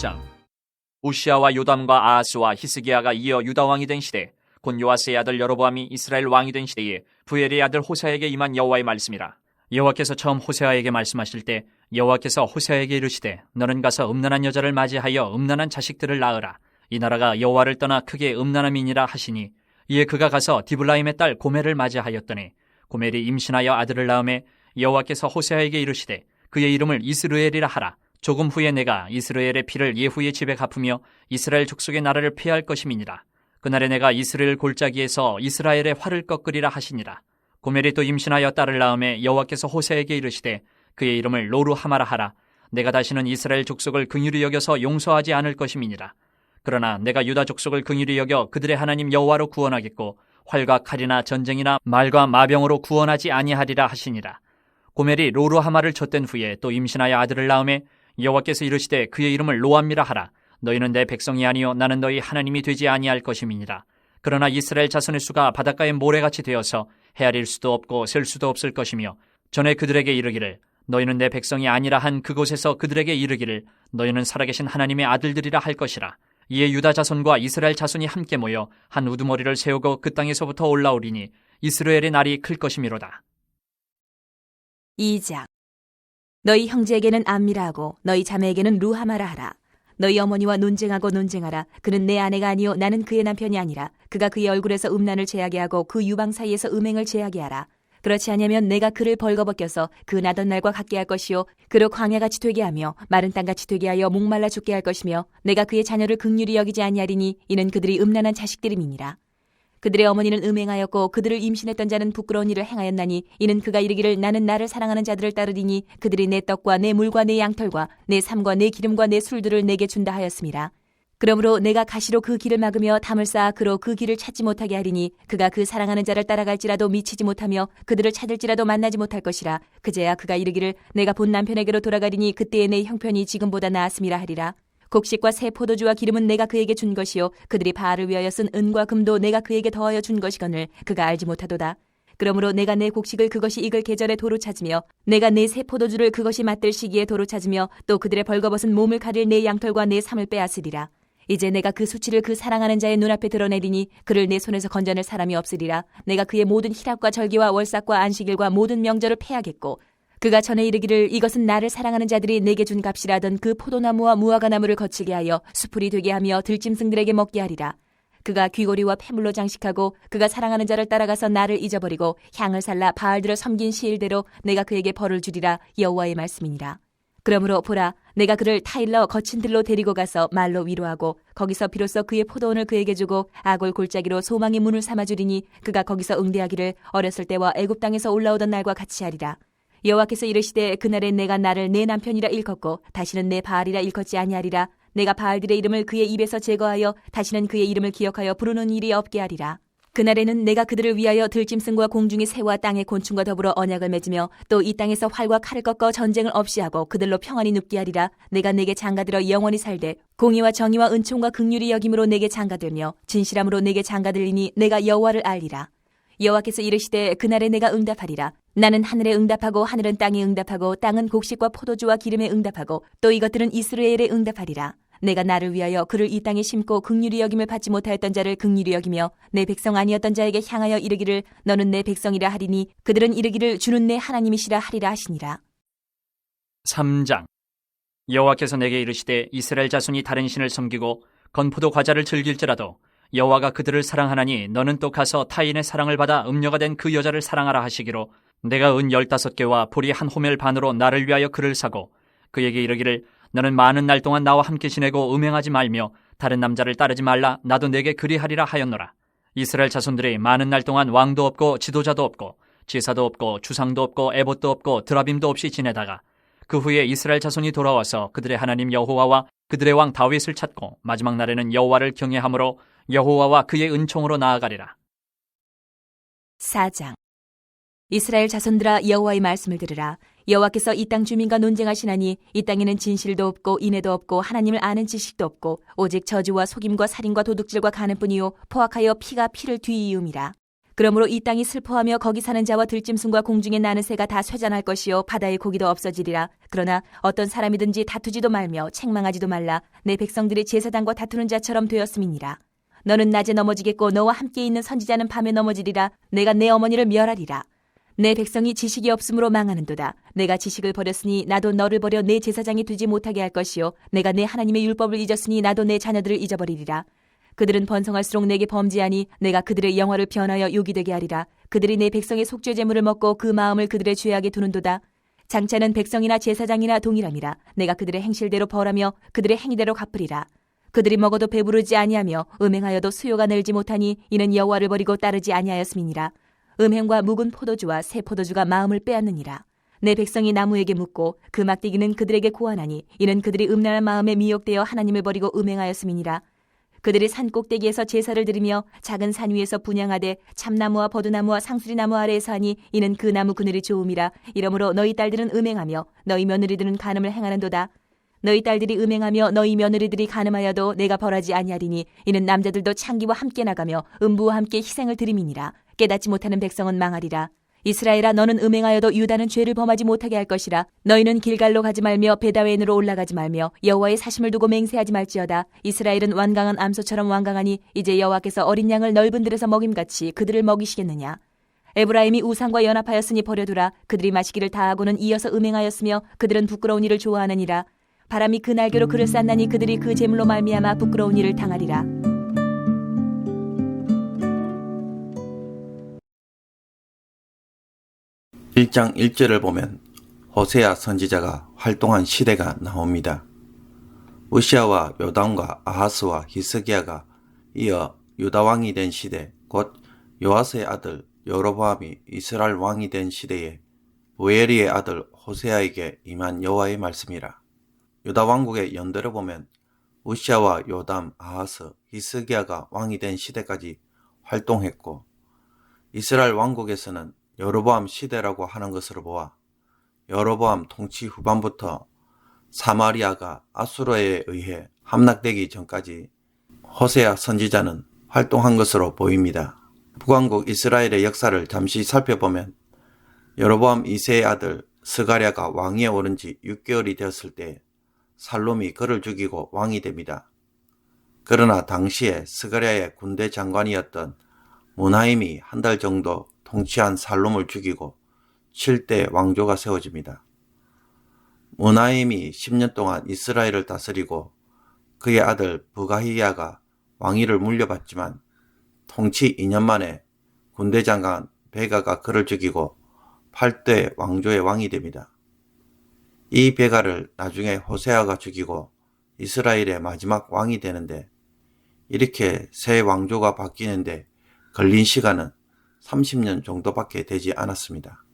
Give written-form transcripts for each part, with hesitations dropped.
1장. 우시아와 요담과 아하스와 히스기야가 이어 유다 왕이 된 시대, 곧 요아스의 아들 여로보암이 이스라엘 왕이 된 시대에 부엘의 아들 호세아에게 임한 여호와의 말씀이라. 여호와께서 처음 호세아에게 말씀하실 때 여호와께서 호세아에게 이르시되 너는 가서 음란한 여자를 맞이하여 음란한 자식들을 낳으라. 이 나라가 여호와를 떠나 크게 음란함이니라 하시니, 이에 그가 가서 디블라임의 딸 고멜을 맞이하였더니 고멜이 임신하여 아들을 낳음에 여호와께서 호세아에게 이르시되 그의 이름을 이스르엘이라 하라. 조금 후에 내가 이스라엘의 피를 예후의 집에 갚으며 이스라엘 족속의 나라를 폐할 것임이니라. 그날에 내가 이스라엘 골짜기에서 이스라엘의 활을 꺾으리라 하시니라. 고멜이 또 임신하여 딸을 낳음에 여호와께서 호세아에게 이르시되 그의 이름을 로루하마라 하라. 내가 다시는 이스라엘 족속을 긍휼히 여겨서 용서하지 않을 것임이니라. 그러나 내가 유다 족속을 긍휼히 여겨 그들의 하나님 여호와로 구원하겠고 활과 칼이나 전쟁이나 말과 마병으로 구원하지 아니하리라 하시니라. 고멜이 로루하마를 젖된 후에 또 임신하여 아들을 낳음에 여호와께서 이르시되 그의 이름을 로암미라 하라. 너희는 내 백성이 아니요 나는 너희 하나님이 되지 아니할 것임이니라. 그러나 이스라엘 자손의 수가 바닷가의 모래같이 되어서 헤아릴 수도 없고 셀 수도 없을 것이며, 전에 그들에게 이르기를 너희는 내 백성이 아니라 한 그곳에서 그들에게 이르기를 너희는 살아계신 하나님의 아들들이라 할 것이라. 이에 유다 자손과 이스라엘 자손이 함께 모여 한 우두머리를 세우고 그 땅에서부터 올라오리니 이스라엘의 날이 클 것이미로다. 2장. 너희 형제에게는 암미라 하고 너희 자매에게는 루하마라 하라. 너희 어머니와 논쟁하고 논쟁하라. 그는 내 아내가 아니요 나는 그의 남편이 아니라. 그가 그의 얼굴에서 음란을 제하게 하고 그 유방 사이에서 음행을 제하게 하라. 그렇지 아니하면 내가 그를 벌거벗겨서 그 나던 날과 같게 할 것이요 그로 광야같이 되게 하며 마른 땅같이 되게 하여 목말라 죽게 할 것이며, 내가 그의 자녀를 긍휼히 여기지 아니하리니 이는 그들이 음란한 자식들임이니라. 그들의 어머니는 음행하였고 그들을 임신했던 자는 부끄러운 일을 행하였나니, 이는 그가 이르기를 나는 나를 사랑하는 자들을 따르리니 그들이 내 떡과 내 물과 내 양털과 내 삶과 내 기름과 내 술들을 내게 준다 하였음이라. 그러므로 내가 가시로 그 길을 막으며 담을 쌓아 그로 그 길을 찾지 못하게 하리니, 그가 그 사랑하는 자를 따라갈지라도 미치지 못하며 그들을 찾을지라도 만나지 못할 것이라. 그제야 그가 이르기를 내가 본 남편에게로 돌아가리니 그때의 내 형편이 지금보다 나았음이라 하리라. 곡식과 새 포도주와 기름은 내가 그에게 준 것이요 그들이 바알을 위하여 쓴 은과 금도 내가 그에게 더하여 준 것이거늘 그가 알지 못하도다. 그러므로 내가 내 곡식을 그것이 익을 계절에 도로 찾으며 내가 내 새 포도주를 그것이 맛들 시기에 도로 찾으며 또 그들의 벌거벗은 몸을 가릴 내 양털과 내 삶을 빼앗으리라. 이제 내가 그 수치를 그 사랑하는 자의 눈앞에 드러내리니 그를 내 손에서 건져낼 사람이 없으리라. 내가 그의 모든 희락과 절기와 월삭과 안식일과 모든 명절을 패하겠고, 그가 전에 이르기를 이것은 나를 사랑하는 자들이 내게 준 값이라 하던 그 포도나무와 무화과나무를 거칠게 하여 수풀이 되게 하며 들짐승들에게 먹게 하리라. 그가 귀고리와 폐물로 장식하고 그가 사랑하는 자를 따라가서 나를 잊어버리고 향을 살라 바알들을 섬긴 시일대로 내가 그에게 벌을 주리라. 여호와의 말씀이니라. 그러므로 보라, 내가 그를 타일러 거친 들로 데리고 가서 말로 위로하고 거기서 비로소 그의 포도원을 그에게 주고 아골 골짜기로 소망의 문을 삼아주리니, 그가 거기서 응대하기를 어렸을 때와 애굽 땅에서 올라오던 날과 같이 하리라. 여호와께서 이르시되 그날에 내가 나를 내 남편이라 일컫고 다시는 내 바알이라 일컫지 아니하리라. 내가 바알들의 이름을 그의 입에서 제거하여 다시는 그의 이름을 기억하여 부르는 일이 없게 하리라. 그날에는 내가 그들을 위하여 들짐승과 공중의 새와 땅의 곤충과 더불어 언약을 맺으며 또 이 땅에서 활과 칼을 꺾어 전쟁을 없이 하고 그들로 평안히 눕게 하리라. 내가 내게 장가들어 영원히 살되 공의와 정의와 은총과 긍휼이 여김으로 내게 장가들며 진실함으로 내게 장가들리니 내가 여호와를 알리라. 여호와께서 이르시되 그날에 내가 응답하리라. 나는 하늘에 응답하고 하늘은 땅에 응답하고 땅은 곡식과 포도주와 기름에 응답하고 또 이것들은 이스라엘에 응답하리라. 내가 나를 위하여 그를 이 땅에 심고 긍휼히 여김을 받지 못하였던 자를 긍휼히 여기며 내 백성 아니었던 자에게 향하여 이르기를 너는 내 백성이라 하리니 그들은 이르기를 주는 내 하나님이시라 하리라 하시니라. 3장. 여호와께서 내게 이르시되 이스라엘 자손이 다른 신을 섬기고 건포도 과자를 즐길지라도 여호와가 그들을 사랑하나니 너는 또 가서 타인의 사랑을 받아 음녀가 된 그 여자를 사랑하라 하시기로, 내가 은 15개와 보리 한 호멜 반으로 나를 위하여 그를 사고 그에게 이르기를 너는 많은 날 동안 나와 함께 지내고 음행하지 말며 다른 남자를 따르지 말라. 나도 내게 그리하리라 하였노라. 이스라엘 자손들이 많은 날 동안 왕도 없고 지도자도 없고 제사도 없고 주상도 없고 에봇도 없고 드라빔도 없이 지내다가 그 후에 이스라엘 자손이 돌아와서 그들의 하나님 여호와와 그들의 왕 다윗을 찾고 마지막 날에는 여호와를 경외함으로 여호와와 그의 은총으로 나아가리라. 4장. 이스라엘 자손들아 여호와의 말씀을 들으라. 여호와께서 이 땅 주민과 논쟁하시나니 이 땅에는 진실도 없고 인애도 없고 하나님을 아는 지식도 없고 오직 저주와 속임과 살인과 도둑질과 간음뿐이요 포악하여 피가 피를 뒤이음이라. 그러므로 이 땅이 슬퍼하며 거기 사는 자와 들짐승과 공중에 나는 새가 다 쇠잔할 것이요 바다의 고기도 없어지리라. 그러나 어떤 사람이든지 다투지도 말며 책망하지도 말라. 내 백성들이 제사장과 다투는 자처럼 되었음이니라. 너는 낮에 넘어지겠고 너와 함께 있는 선지자는 밤에 넘어지리라. 내가 내 어머니를 멸하리라. 내 백성이 지식이 없으므로 망하는도다. 내가 지식을 버렸으니 나도 너를 버려 내 제사장이 되지 못하게 할 것이요 내가 내 하나님의 율법을 잊었으니 나도 내 자녀들을 잊어버리리라. 그들은 번성할수록 내게 범죄하니 내가 그들의 영화를 변하여 욕이 되게 하리라. 그들이 내 백성의 속죄 제물을 먹고 그 마음을 그들의 죄악에 두는도다. 장차는 백성이나 제사장이나 동일함이라. 내가 그들의 행실대로 벌하며 그들의 행위대로 갚으리라. 그들이 먹어도 배부르지 아니하며 음행하여도 수요가 늘지 못하니 이는 여호와를 버리고 따르지 아니하였음이니라. 음행과 묵은 포도주와 새 포도주가 마음을 빼앗느니라. 내 백성이 나무에게 묻고 그 막대기는 그들에게 고하나니 이는 그들이 음란한 마음에 미혹되어 하나님을 버리고 음행하였음이니라. 그들이 산 꼭대기에서 제사를 드리며 작은 산 위에서 분향하되 참나무와 버드나무와 상수리나무 아래에서 하니 이는 그 나무 그늘이 좋음이라. 이러므로 너희 딸들은 음행하며 너희 며느리들은 간음을 행하는도다. 너희 딸들이 음행하며 너희 며느리들이 간음하여도 내가 벌하지 아니하리니 이는 남자들도 창기와 함께 나가며 음부와 함께 희생을 드림이니라. 깨닫지 못하는 백성은 망하리라. 이스라엘아 너는 음행하여도 유다는 죄를 범하지 못하게 할 것이라. 너희는 길갈로 가지 말며 베다웬으로 올라가지 말며 여호와의 사심을 두고 맹세하지 말지어다. 이스라엘은 완강한 암소처럼 완강하니 이제 여호와께서 어린 양을 넓은 들에서 먹임같이 그들을 먹이시겠느냐. 에브라임이 우상과 연합하였으니 버려두라. 그들이 마시기를 다하고는 이어서 음행하였으며 그들은 부끄러운 일을 좋아하느니라. 바람이 그 날개로 그를 쌌나니 그들이 그 제물로 말미암아 부끄러운 일을 당하리라. 일 장 1절을 보면 호세아 선지자가 활동한 시대가 나옵니다. 우시아와 요담과 아하스와 히스기야가 이어 유다 왕이 된 시대, 곧 요아스의 아들 여로보암이 이스라엘 왕이 된 시대에 부엘리의 아들 호세아에게 임한 여호와의 말씀이라. 유다 왕국의 연대를 보면 우시아와 요담, 아하스, 히스기야가 왕이 된 시대까지 활동했고, 이스라엘 왕국에서는 여로보암 시대라고 하는 것으로 보아 여로보암 통치 후반부터 사마리아가 아수르에 의해 함락되기 전까지 호세아 선지자는 활동한 것으로 보입니다. 북왕국 이스라엘의 역사를 잠시 살펴보면 여로보암 2세의 아들 스가랴가 왕위에 오른 지 6개월이 되었을 때 살룸이 그를 죽이고 왕이 됩니다. 그러나 당시에 스가랴의 군대 장관이었던 무나임이 한 달 정도 통치한 살룸을 죽이고 7대 왕조가 세워집니다. 무나임이 10년 동안 이스라엘을 다스리고 그의 아들 부가히야가 왕위를 물려받지만 통치 2년 만에 군대 장관 베가가 그를 죽이고 8대 왕조의 왕이 됩니다. 이 베가를 나중에 호세아가 죽이고 이스라엘의 마지막 왕이 되는데, 이렇게 새 왕조가 바뀌는데 걸린 시간은 30년 정도밖에 되지 않았습니다.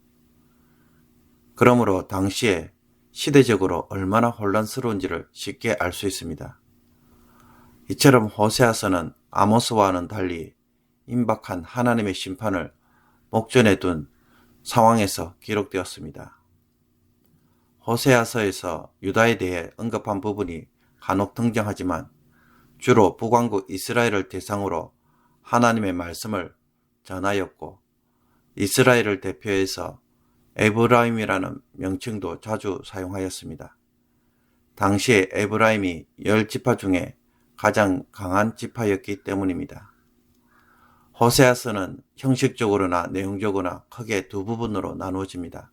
그러므로 당시에 시대적으로 얼마나 혼란스러운지를 쉽게 알 수 있습니다. 이처럼 호세아서는 아모스와는 달리 임박한 하나님의 심판을 목전에 둔 상황에서 기록되었습니다. 호세아서에서 유다에 대해 언급한 부분이 간혹 등장하지만 주로 북왕국 이스라엘을 대상으로 하나님의 말씀을 전하였고, 이스라엘을 대표해서 에브라임이라는 명칭도 자주 사용하였습니다. 당시에 에브라임이 10지파 중에 가장 강한 지파였기 때문입니다. 호세아서는 형식적으로나 내용적으로나 크게 두 부분으로 나누어집니다.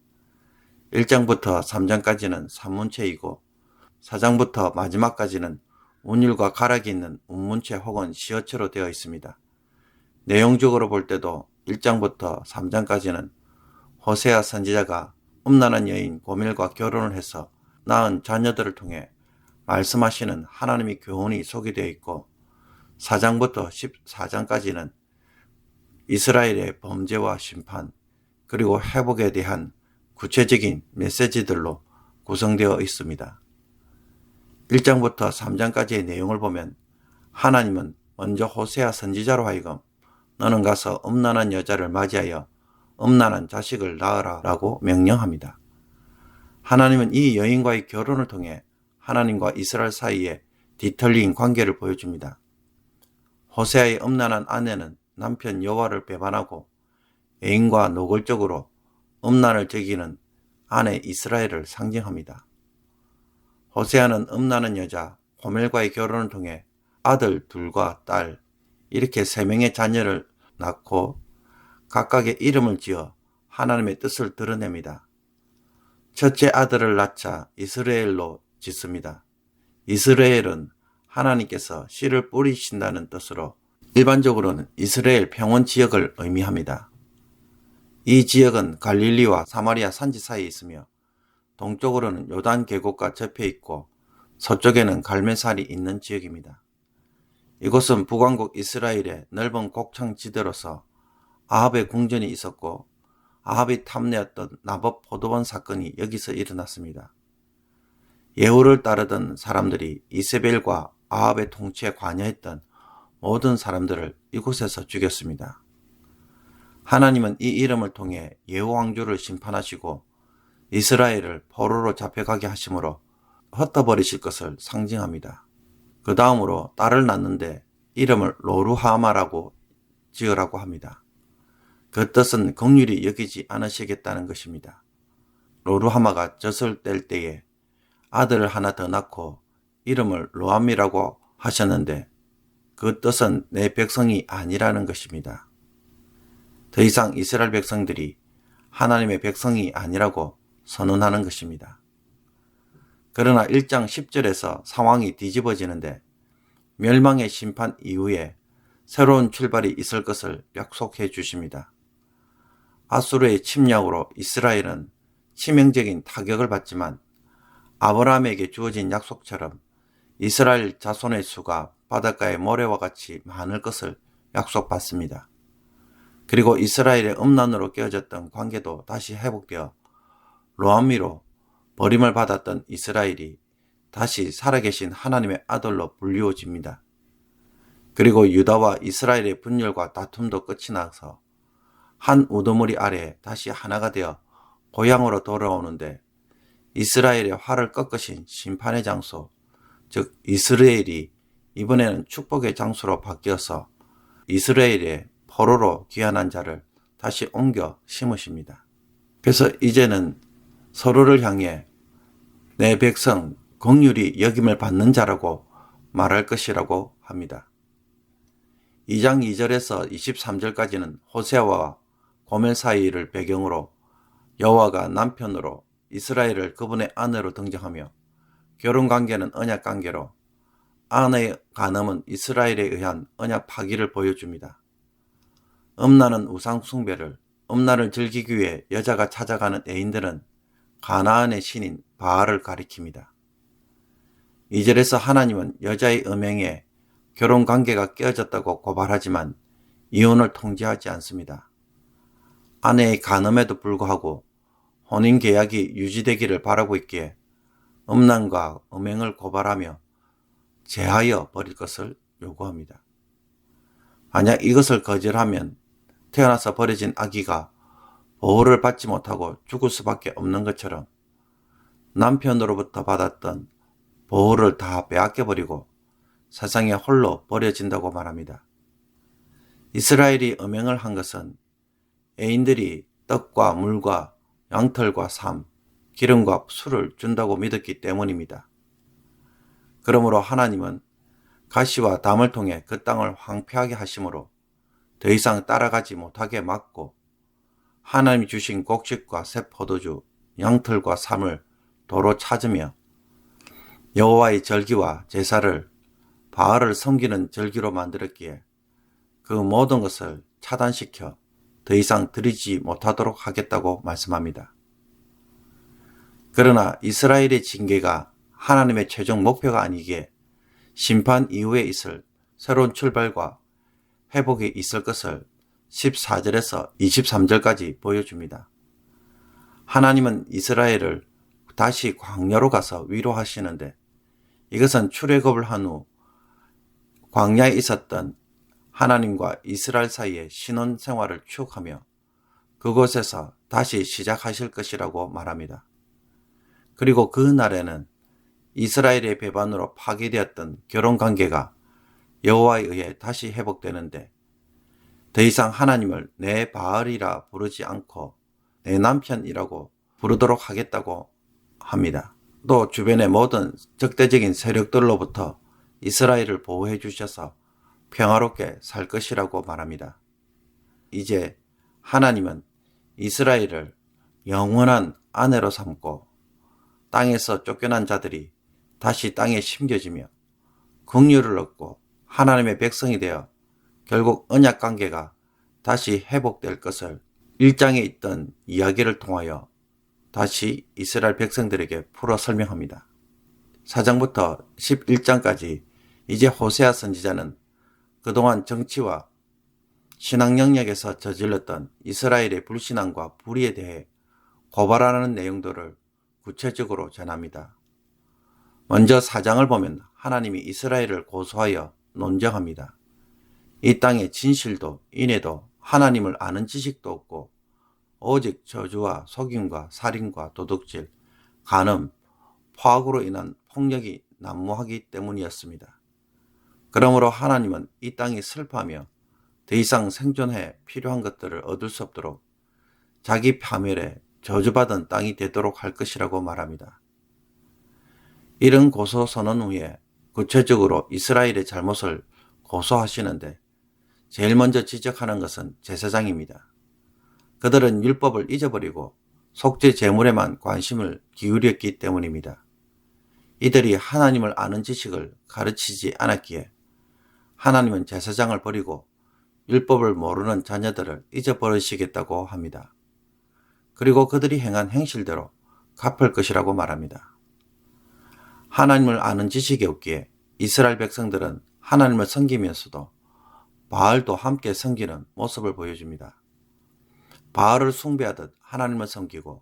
1장부터 3장까지는 산문체이고 4장부터 마지막까지는 운율과 가락이 있는 운문체 혹은 시어체로 되어 있습니다. 내용적으로 볼 때도 1장부터 3장까지는 호세아 선지자가 음란한 여인 고멜과 결혼을 해서 낳은 자녀들을 통해 말씀하시는 하나님의 교훈이 소개되어 있고, 4장부터 14장까지는 이스라엘의 범죄와 심판 그리고 회복에 대한 구체적인 메시지들로 구성되어 있습니다. 1장부터 3장까지의 내용을 보면 하나님은 먼저 호세아 선지자로 하여금 너는 가서 음란한 여자를 맞이하여 음란한 자식을 낳으라 라고 명령합니다. 하나님은 이 여인과의 결혼을 통해 하나님과 이스라엘 사이에 뒤틀린 관계를 보여줍니다. 호세아의 음란한 아내는 남편 여호와를 배반하고 애인과 노골적으로 음란을 즐기는 아내 이스라엘을 상징합니다. 호세아는 음란한 여자 고멜과의 결혼을 통해 아들 둘과 딸 이렇게 3명의 자녀를 낳고 각각의 이름을 지어 하나님의 뜻을 드러냅니다. 첫째 아들을 낳자 이스라엘로 짓습니다. 이스라엘은 하나님께서 씨를 뿌리신다는 뜻으로 일반적으로는 이스라엘 평원 지역을 의미합니다. 이 지역은 갈릴리와 사마리아 산지 사이에 있으며 동쪽으로는 요단 계곡과 접해 있고 서쪽에는 갈멜산이 있는 지역입니다. 이곳은 북왕국 이스라엘의 넓은 곡창지대로서 아합의 궁전이 있었고 아합이 탐내었던 나봇 포도원 사건이 여기서 일어났습니다. 예후를 따르던 사람들이 이세벨과 아합의 통치에 관여했던 모든 사람들을 이곳에서 죽였습니다. 하나님은 이 이름을 통해 예후 왕조를 심판하시고 이스라엘을 포로로 잡혀가게 하심으로 흩어버리실 것을 상징합니다. 그 다음으로 딸을 낳는데 이름을 로루하마라고 지으라고 합니다. 그 뜻은 긍휼히 여기지 않으시겠다는 것입니다. 로루하마가 젖을 뗄 때에 아들을 하나 더 낳고 이름을 로암이라고 하셨는데 그 뜻은 내 백성이 아니라는 것입니다. 더 이상 이스라엘 백성들이 하나님의 백성이 아니라고 선언하는 것입니다. 그러나 1장 10절에서 상황이 뒤집어지는데 멸망의 심판 이후에 새로운 출발이 있을 것을 약속해 주십니다. 아수르의 침략으로 이스라엘은 치명적인 타격을 받지만 아브라함에게 주어진 약속처럼 이스라엘 자손의 수가 바닷가의 모래와 같이 많을 것을 약속받습니다. 그리고 이스라엘의 음란으로 깨어졌던 관계도 다시 회복되어 로암미로 버림을 받았던 이스라엘이 다시 살아계신 하나님의 아들로 불리워집니다. 그리고 유다와 이스라엘의 분열과 다툼도 끝이 나서 한 우두머리 아래 다시 하나가 되어 고향으로 돌아오는데 이스라엘의 활을 꺾으신 심판의 장소, 즉 이스라엘이 이번에는 축복의 장소로 바뀌어서 이스라엘의 포로로 귀환한 자를 다시 옮겨 심으십니다. 그래서 이제는 서로를 향해 내 백성 긍휼히 여김을 받는 자라고 말할 것이라고 합니다. 2장 2절에서 23절까지는 호세아와 고멜 사이를 배경으로 여호와가 남편으로 이스라엘을 그분의 아내로 등장하며 결혼관계는 언약관계로 아내의 간음은 이스라엘에 의한 언약 파기를 보여줍니다. 음란은 우상숭배를, 음란을 즐기기 위해 여자가 찾아가는 애인들은 가나안의 신인 바알을 가리킵니다. 2절에서 하나님은 여자의 음행에 결혼관계가 깨어졌다고 고발하지만 이혼을 통지하지 않습니다. 아내의 간음에도 불구하고 혼인계약이 유지되기를 바라고 있기에 음란과 음행을 고발하며 제하여 버릴 것을 요구합니다. 만약 이것을 거절하면 태어나서 버려진 아기가 보호를 받지 못하고 죽을 수밖에 없는 것처럼 남편으로부터 받았던 보호를 다 빼앗겨버리고 세상에 홀로 버려진다고 말합니다. 이스라엘이 음행을 한 것은 애인들이 떡과 물과 양털과 삶, 기름과 술을 준다고 믿었기 때문입니다. 그러므로 하나님은 가시와 담을 통해 그 땅을 황폐하게 하심으로 더 이상 따라가지 못하게 막고 하나님이 주신 곡식과 새 포도주, 양털과 삶을 도로 찾으며 여호와의 절기와 제사를 바알을 섬기는 절기로 만들었기에 그 모든 것을 차단시켜 더 이상 드리지 못하도록 하겠다고 말씀합니다. 그러나 이스라엘의 징계가 하나님의 최종 목표가 아니기에 심판 이후에 있을 새로운 출발과 회복이 있을 것을 14절에서 23절까지 보여줍니다. 하나님은 이스라엘을 다시 광야로 가서 위로하시는데 이것은 출애굽을 한 후 광야에 있었던 하나님과 이스라엘 사이의 신혼 생활을 추억하며 그곳에서 다시 시작하실 것이라고 말합니다. 그리고 그 날에는 이스라엘의 배반으로 파괴되었던 결혼관계가 여호와에 의해 다시 회복되는데 더 이상 하나님을 내 바알이라 부르지 않고 내 남편이라고 부르도록 하겠다고 합니다. 또 주변의 모든 적대적인 세력들로부터 이스라엘을 보호해 주셔서 평화롭게 살 것이라고 말합니다. 이제 하나님은 이스라엘을 영원한 아내로 삼고 땅에서 쫓겨난 자들이 다시 땅에 심겨지며 긍휼을 얻고 하나님의 백성이 되어 결국 언약 관계가 다시 회복될 것을 1장에 있던 이야기를 통하여 다시 이스라엘 백성들에게 풀어 설명합니다. 4장부터 11장까지 이제 호세아 선지자는 그동안 정치와 신앙 영역에서 저질렀던 이스라엘의 불신앙과 불의에 대해 고발하는 내용들을 구체적으로 전합니다. 먼저 4장을 보면 하나님이 이스라엘을 고소하여 논정합니다. 이 땅에 진실도 인애도 하나님을 아는 지식도 없고 오직 저주와 속임과 살인과 도둑질, 간음, 포악으로 인한 폭력이 난무하기 때문이었습니다. 그러므로 하나님은 이 땅이 슬퍼하며 더 이상 생존해 필요한 것들을 얻을 수 없도록 자기 파멸에 저주받은 땅이 되도록 할 것이라고 말합니다. 이런 고소 선언 후에 구체적으로 이스라엘의 잘못을 고소하시는데 제일 먼저 지적하는 것은 제사장입니다. 그들은 율법을 잊어버리고 속죄 제물에만 관심을 기울였기 때문입니다. 이들이 하나님을 아는 지식을 가르치지 않았기에 하나님은 제사장을 버리고 율법을 모르는 자녀들을 잊어버리시겠다고 합니다. 그리고 그들이 행한 행실대로 갚을 것이라고 말합니다. 하나님을 아는 지식이 없기에 이스라엘 백성들은 하나님을 섬기면서도 바알도 함께 섬기는 모습을 보여줍니다. 바알을 숭배하듯 하나님을 섬기고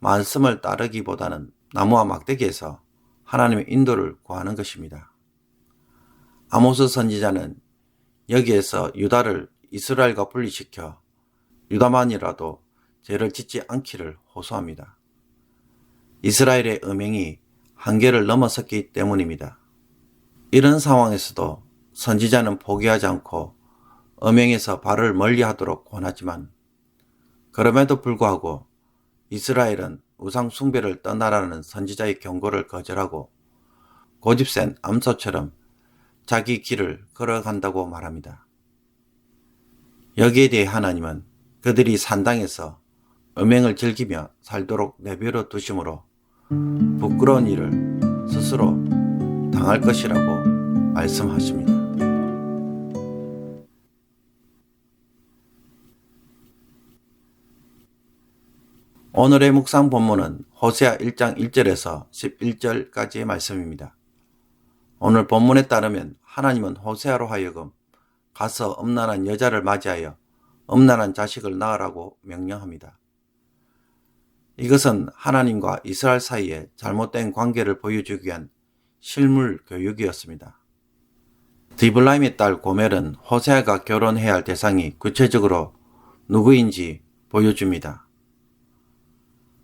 말씀을 따르기보다는 나무와 막대기에서 하나님의 인도를 구하는 것입니다. 아모스 선지자는 여기에서 유다를 이스라엘과 분리시켜 유다만이라도 죄를 짓지 않기를 호소합니다. 이스라엘의 음행이 한계를 넘어섰기 때문입니다. 이런 상황에서도 선지자는 포기하지 않고 음행에서 발을 멀리하도록 권하지만 그럼에도 불구하고 이스라엘은 우상 숭배를 떠나라는 선지자의 경고를 거절하고 고집센 암소처럼 자기 길을 걸어간다고 말합니다. 여기에 대해 하나님은 그들이 산당에서 음행을 즐기며 살도록 내버려 두심으로 부끄러운 일을 스스로 당할 것이라고 말씀하십니다. 오늘의 묵상 본문은 호세아 1장 1절에서 11절까지의 말씀입니다. 오늘 본문에 따르면 하나님은 호세아로 하여금 가서 음란한 여자를 맞이하여 음란한 자식을 낳으라고 명령합니다. 이것은 하나님과 이스라엘 사이에 잘못된 관계를 보여주기 위한 실물 교육이었습니다. 디블라임의 딸 고멜은 호세아가 결혼해야 할 대상이 구체적으로 누구인지 보여줍니다.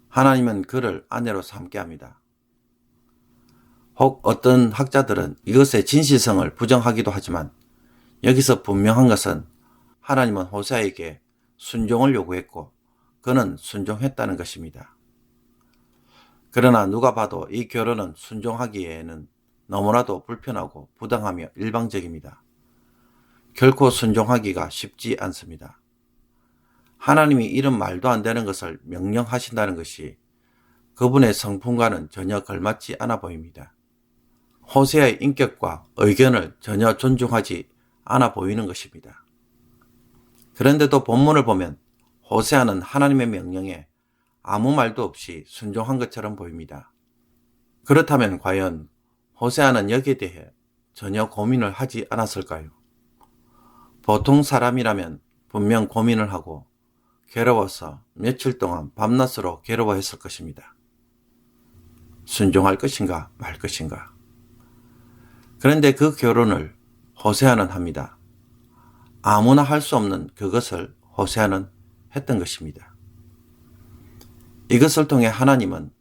하나님은 그를 아내로 삼게 합니다. 혹 어떤 학자들은 이것의 진실성을 부정하기도 하지만 여기서 분명한 것은 하나님은 호세아에게 순종을 요구했고 그는 순종했다는 것입니다. 그러나 누가 봐도 이 결혼은 순종하기에는 너무나도 불편하고 부당하며 일방적입니다. 결코 순종하기가 쉽지 않습니다. 하나님이 이런 말도 안 되는 것을 명령하신다는 것이 그분의 성품과는 전혀 걸맞지 않아 보입니다. 호세아의 인격과 의견을 전혀 존중하지 않아 보이는 것입니다. 그런데도 본문을 보면 호세아는 하나님의 명령에 아무 말도 없이 순종한 것처럼 보입니다. 그렇다면 과연 호세아는 여기에 대해 전혀 고민을 하지 않았을까요? 보통 사람이라면 분명 고민을 하고 괴로워서 며칠 동안 밤낮으로 괴로워했을 것입니다. 순종할 것인가 말 것인가. 그런데 그 결혼을 호세아는 합니다. 아무나 할 수 없는 그것을 호세아는 했던 것입니다. 이것을 통해 하나님은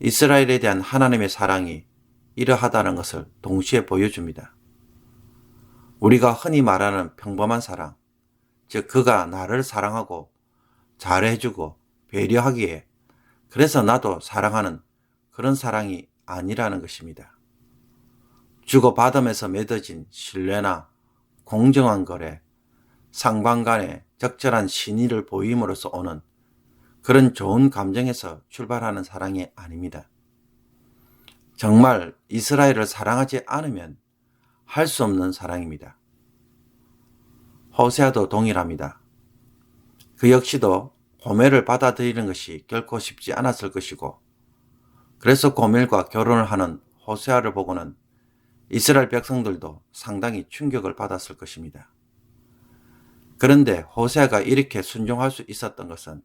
이스라엘에 대한 하나님의 사랑이 이러하다는 것을 동시에 보여줍니다. 우리가 흔히 말하는 평범한 사랑, 즉 그가 나를 사랑하고 잘해주고 배려하기에 그래서 나도 사랑하는 그런 사랑이 아니라는 것입니다. 주고받으면서 맺어진 신뢰나 공정한 거래, 상방 간의 적절한 신의를 보임으로써 오는 그런 좋은 감정에서 출발하는 사랑이 아닙니다. 정말 이스라엘을 사랑하지 않으면 할 수 없는 사랑입니다. 호세아도 동일합니다. 그 역시도 고멜을 받아들이는 것이 결코 쉽지 않았을 것이고 그래서 고멜과 결혼을 하는 호세아를 보고는 이스라엘 백성들도 상당히 충격을 받았을 것입니다. 그런데 호세아가 이렇게 순종할 수 있었던 것은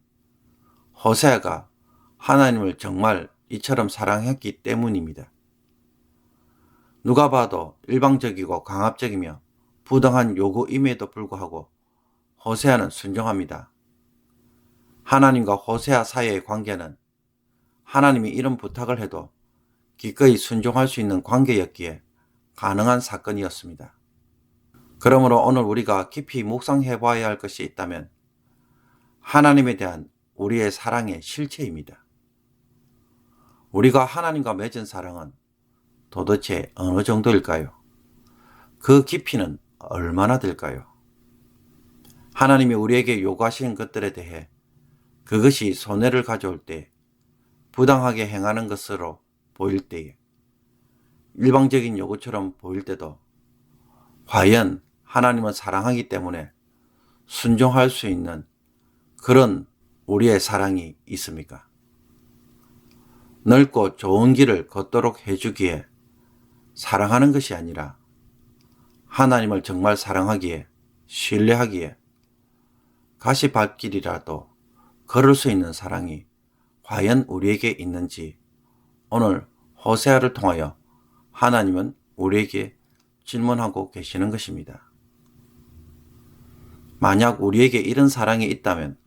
호세아가 하나님을 정말 이처럼 사랑했기 때문입니다. 누가 봐도 일방적이고 강압적이며 부당한 요구임에도 불구하고 호세아는 순종합니다. 하나님과 호세아 사이의 관계는 하나님이 이런 부탁을 해도 기꺼이 순종할 수 있는 관계였기에 가능한 사건이었습니다. 그러므로 오늘 우리가 깊이 묵상해 봐야 할 것이 있다면 하나님에 대한 우리의 사랑의 실체입니다. 우리가 하나님과 맺은 사랑은 도대체 어느 정도일까요? 그 깊이는 얼마나 될까요? 하나님이 우리에게 요구하시는 것들에 대해 그것이 손해를 가져올 때, 부당하게 행하는 것으로 보일 때에, 일방적인 요구처럼 보일 때도 과연 하나님은 사랑하기 때문에 순종할 수 있는 그런 우리의 사랑이 있습니까? 넓고 좋은 길을 걷도록 해주기에 사랑하는 것이 아니라 하나님을 정말 사랑하기에, 신뢰하기에 가시밭길이라도 걸을 수 있는 사랑이 과연 우리에게 있는지 오늘 호세아를 통하여 하나님은 우리에게 질문하고 계시는 것입니다. 만약 우리에게 이런 사랑이 있다면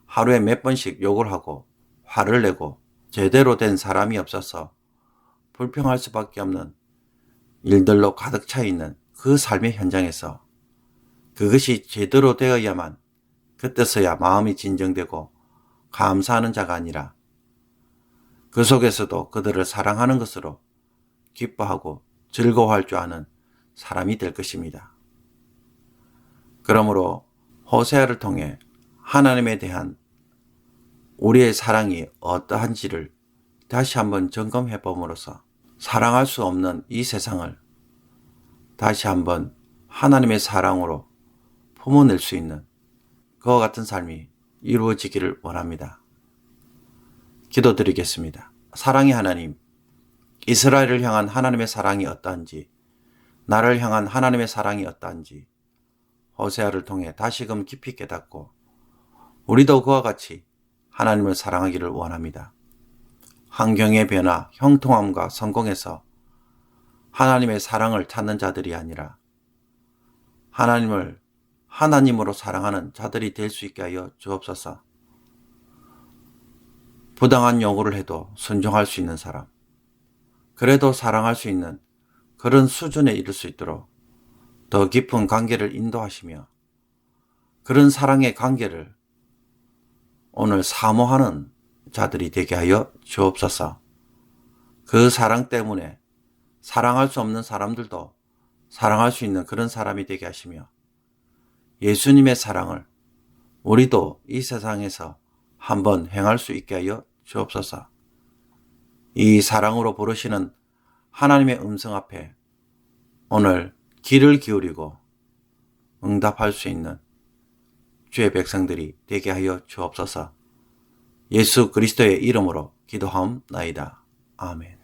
하루에 몇 번씩 욕을 하고 화를 내고 제대로 된 사람이 없어서 불평할 수밖에 없는 일들로 가득 차 있는 그 삶의 현장에서 그것이 제대로 되어야만 그때서야 마음이 진정되고 감사하는 자가 아니라 그 속에서도 그들을 사랑하는 것으로 기뻐하고 즐거워할 줄 아는 사람이 될 것입니다. 그러므로 호세아를 통해 하나님에 대한 우리의 사랑이 어떠한지를 다시 한번 점검해 봄으로써 사랑할 수 없는 이 세상을 다시 한번 하나님의 사랑으로 품어낼 수 있는 그와 같은 삶이 이루어지기를 원합니다. 기도드리겠습니다. 사랑의 하나님, 이스라엘을 향한 하나님의 사랑이 어떠한지, 나를 향한 하나님의 사랑이 어떠한지 호세아를 통해 다시금 깊이 깨닫고 우리도 그와 같이 하나님을 사랑하기를 원합니다. 환경의 변화, 형통함과 성공에서 하나님의 사랑을 찾는 자들이 아니라 하나님을 하나님으로 사랑하는 자들이 될 수 있게 하여 주옵소서. 부당한 요구를 해도 순종할 수 있는 사람, 그래도 사랑할 수 있는 그런 수준에 이를 수 있도록 더 깊은 관계를 인도하시며 그런 사랑의 관계를 오늘 사모하는 자들이 되게 하여 주옵소서. 그 사랑 때문에 사랑할 수 없는 사람들도 사랑할 수 있는 그런 사람이 되게 하시며 예수님의 사랑을 우리도 이 세상에서 한번 행할 수 있게 하여 주옵소서. 이 사랑으로 부르시는 하나님의 음성 앞에 오늘 귀를 기울이고 응답할 수 있는 주의 백성들이 되게 하여 주옵소서. 예수 그리스도의 이름으로 기도하옵나이다. 아멘.